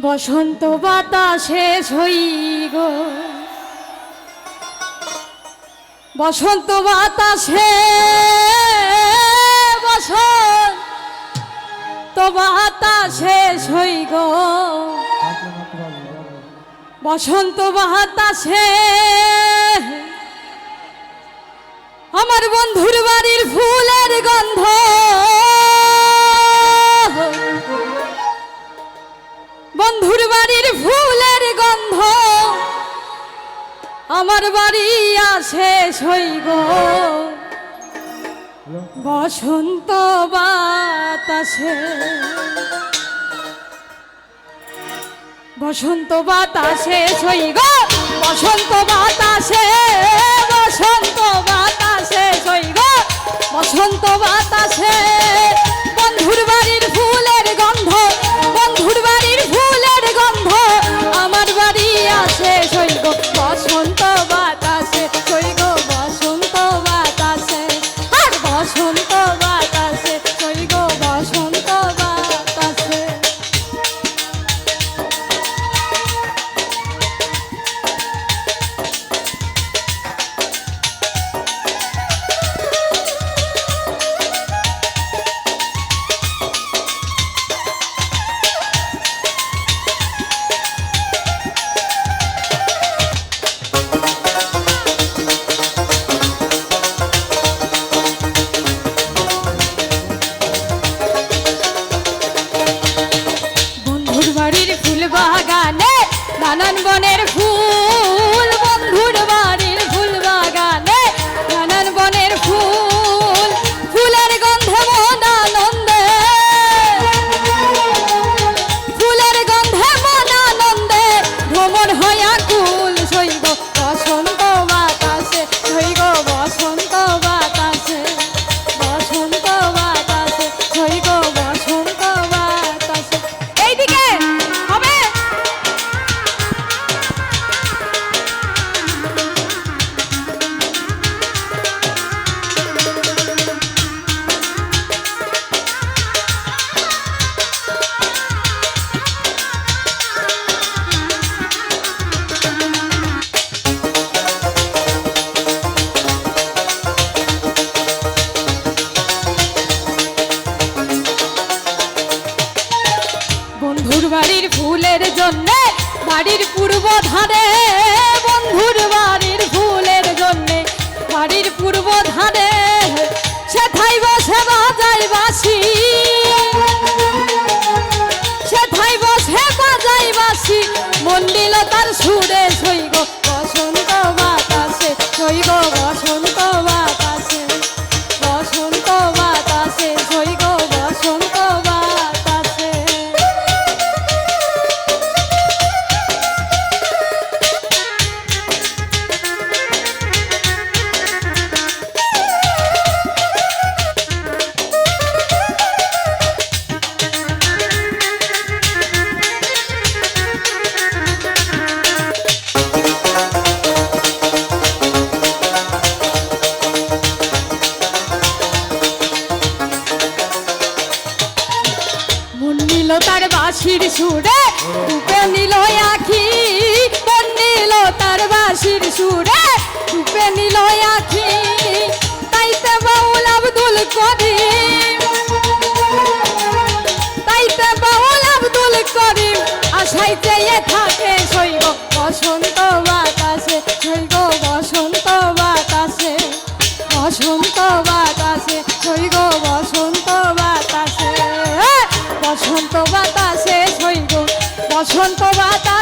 বসন্ত বাতাসে ছই গো, বসন্ত বাতাসে, বসন্ত বাতাসে ছই গো, বসন্ত বাতাসে আমার বন্ধুর বাড়ির ফুলের গন্ধ, বন্ধুর বাড়ির ফুলের গন্ধ আমার বাড়ি আসে ছই গো, বসন্ত বাতাসে, বসন্ত বাতাসে ছই গো, বসন্ত বাতাসে, বসন্ত বাতাসে ছই গো, বসন্ত বাতাসে বন্ধুর বাড়ির ফুলের গন্ধ, বন্ধুর বাড়ির ফুলের গন্ধ আমার বাড়ি আসে ছই গো, বসন্ত বাতাসে ছই গো, বসন্ত বাতাসে, আর বসন্ত বাতাসে ছই গো, বসন্ত বাতাসে। নানান বনের ফুল, বন্ধুর বাড়ির ফুল বাগানে নানান বনের ফুল, ফুলের গন্ধে মন আনন্দে, ফুলের গন্ধে মন আনন্দে ভ্রমণ হইয়া কুল ছই গো, বসন্ত বাতাসে ছই গো, বসন্ত বাতাসে, বসন্ত বাতাসে ছই গো, বসন্ত বাতাসে। এইদিকে হবে বাড়ির ফুলের জন্য বাড়ির পূর্ব ধারে, বন্ধুর বাড়ির ফুলের জন্য বাড়ির পূর্ব ধারে সেথাই বসে বাজাই বাঁশি, সেথাই বসে বাজাই বাঁশি মন দিল তার সুরে ছই গো, বসন্ত বাতাসে ছই গো, বসন্ত বাতাসে, বসন্ত বাতাসে ছই গো, বসন্ত বাতাসে। তার বাঁশির সুরে ডুবে নিল আখি, মন নিল তার বাঁশির সুরে ডুবে নিল আখি, তাইতে বাউল আব্দুল করিম, তাইতে বাউল আব্দুল করিম আশাই চেয়ে থাকে ছই গো, বসন্ত বাতাসে ছই গো, বসন্ত বাতাসে, বসন্ত বাতাসে ছই গো, বসন্ত বাতাসে, বসন্ত বাতাসে ছই গো, বসন্ত বাতাসে।